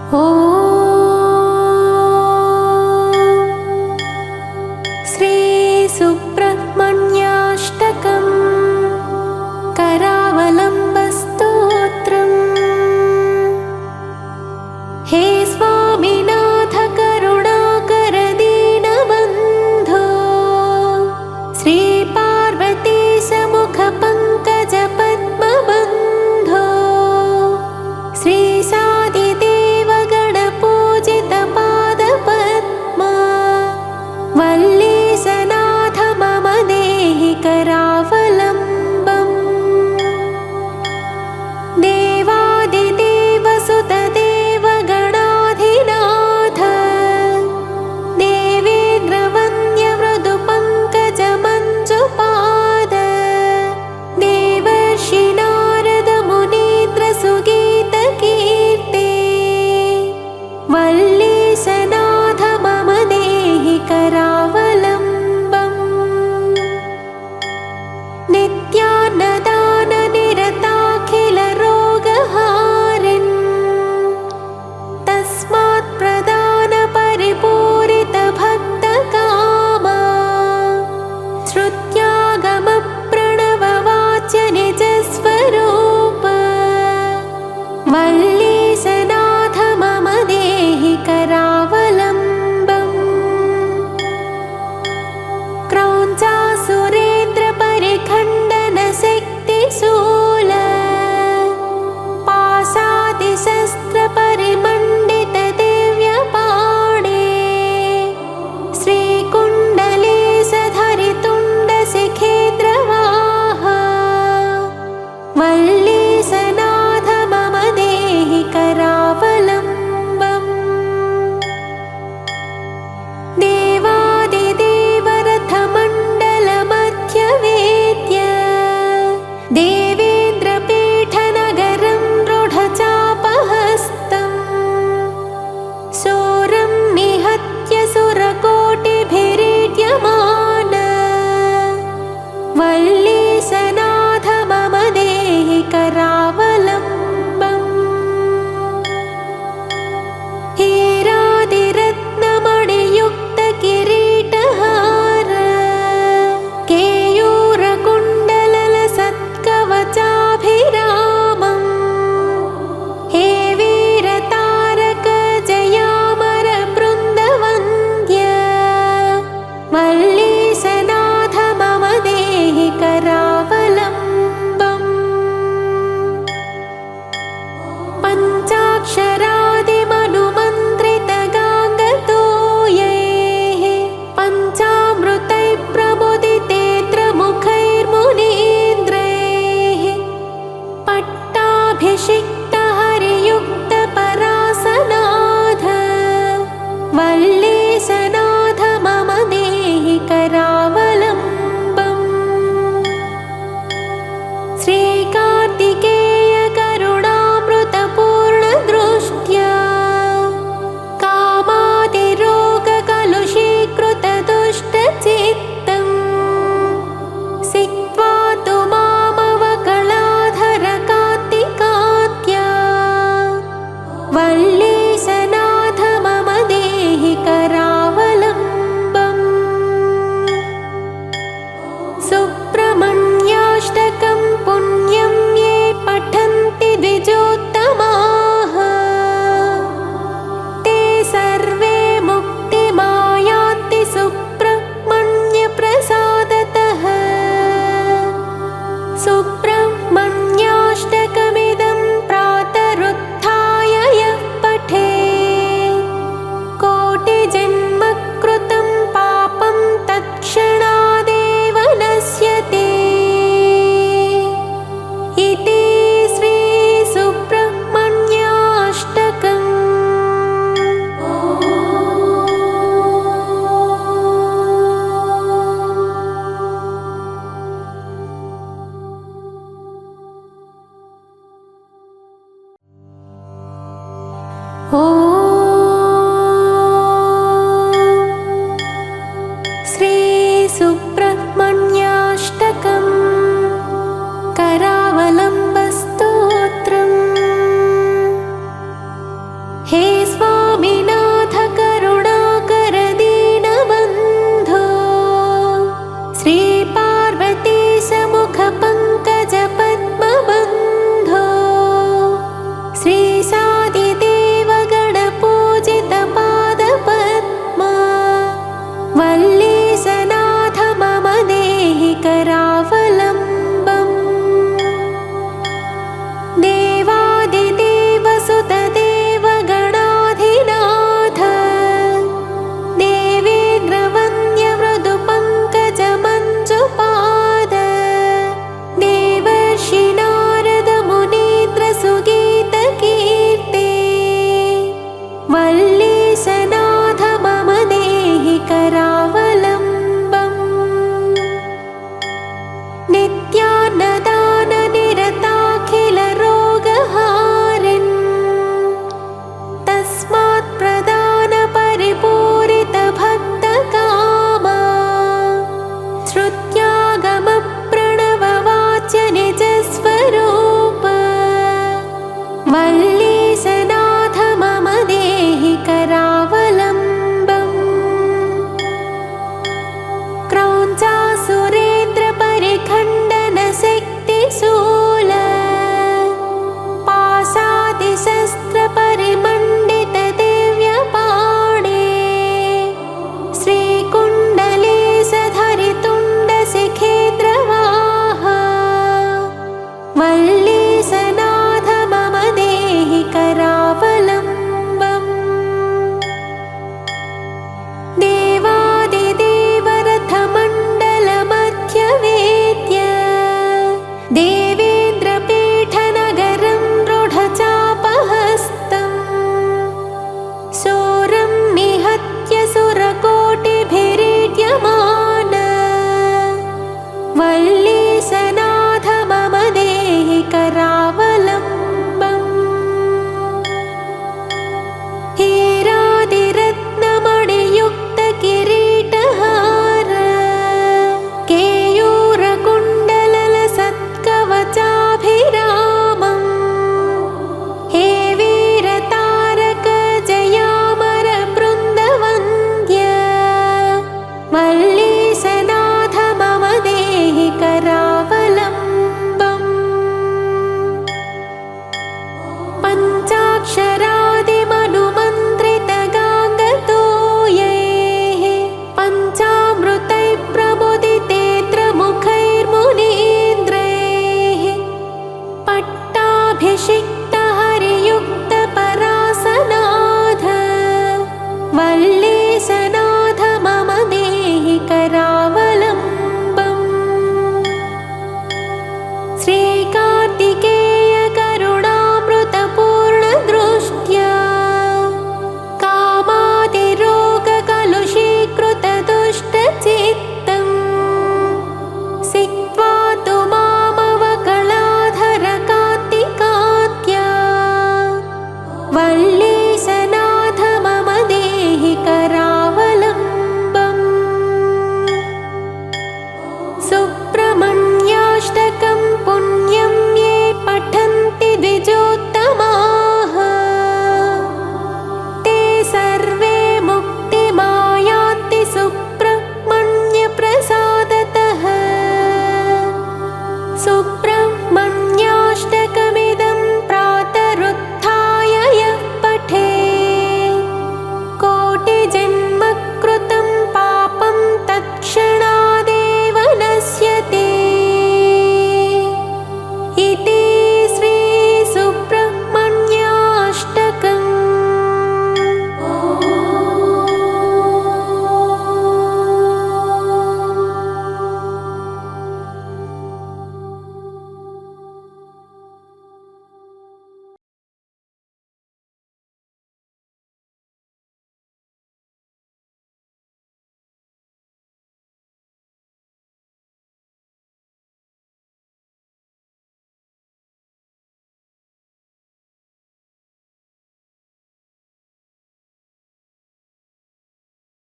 ॐ श्रीसुब्रह्मण्याष्टकम् करावलम्बस्तोत्रम्। हे स्वामिनाथ करुणाकर दीनबन्धो श्रीपार्वतीश मुखपङ्कज पद्मबन्धो श्रीसादिदेव गणपूजित पादपद्मा वल्लीशनाथ मम देहि करावलम्बम्। देवादिदेव सुतदेव गणाधिनाथ देवेन्द्रवन्द्य मृदुपङ्कज मञ्जुपाद देवर्षि नारद मुनीन्द्र सुगीतकीर्ते वल्लीशनाथ मम देहि करावलम्बम्। नित्यान्नदान निरताखिल रोगहारिन् तस्मात् प्रदान परिपूरित भक्तकामा श्रुत्यागम प्रणववाच्य निजस्वरूप वल्लीशनाथ मम देहि करावलम्बम्। क्रौञ्चासुरेन्द्र परिखण्डन शक्तिशूल पाशादिशस्त्र परिमण्डित दिव्यपाणे श्रीकुण्डलेशधरितुण्ड शिखेन्द्रवाहा वल्लीशनाथ मम देहि करावलम्बम्। देवादिदेव रथमण्डलमध्यवेद्य देवेन्द्रपीठनगरं रूढचापहस्तम् शूरं निहत्य सुरकोटिभिरीड्यमान वल्लीशनाथ मम देहि करावलम्बम्। हीरादिरत्नमणियुक्त किरीटहार केयूरकुण्डलसत्कवचाभिरामम् हे वीरतारक जयामर बृन्दवन्द्य वल्लीशनाथ मम देहि करावलम्बम्। पञ्चाक्षरादिमनुमन्त्रितगाङ्गतोयैः पञ्चामृतैः प्रमुदितेऽत्रमुखैर्मुनीन्द्रैः पट्टाभिषिक्तहरियुक्तपरासनाथ वल्लीशनाथ मम देहि करावलम्बम्। श्रीकार्तिकेय करुणामृतपूर्णदृष्ट्या कामादिरोगकलुषीकृतदुष्टचित्तम् सिक्त्वा तु मामवकलाधर कार्तिकात्या वल्लीशनाथ मम देहि करावलम्बम्। सुब्रह्मण्याष्टकं पुण्यं ये पठन्ति द्विजोत्तमाः ते सर्वे मुक्तिमायान्ति सुब्रह्मण्यप्रसादतः। सुब्रह्मण्याष्टकमिदं प्रातरुत्थाय यः पठेत् कोटिजन्मकृतं पापं तत्क्षणादेव नश्यति। इति श्रीसुब्रह्मण्याष्टकम्। ॐ श्रीसुब्रह्मण्याष्टकम् करावलम्बस्तोत्रम्। हे मल्लेशनाथ मम देहि करावलम्बम् क्रौञ्चासुरेन्द्रपरिखण्डनशक्तिशूल पाशादिशस्त्रप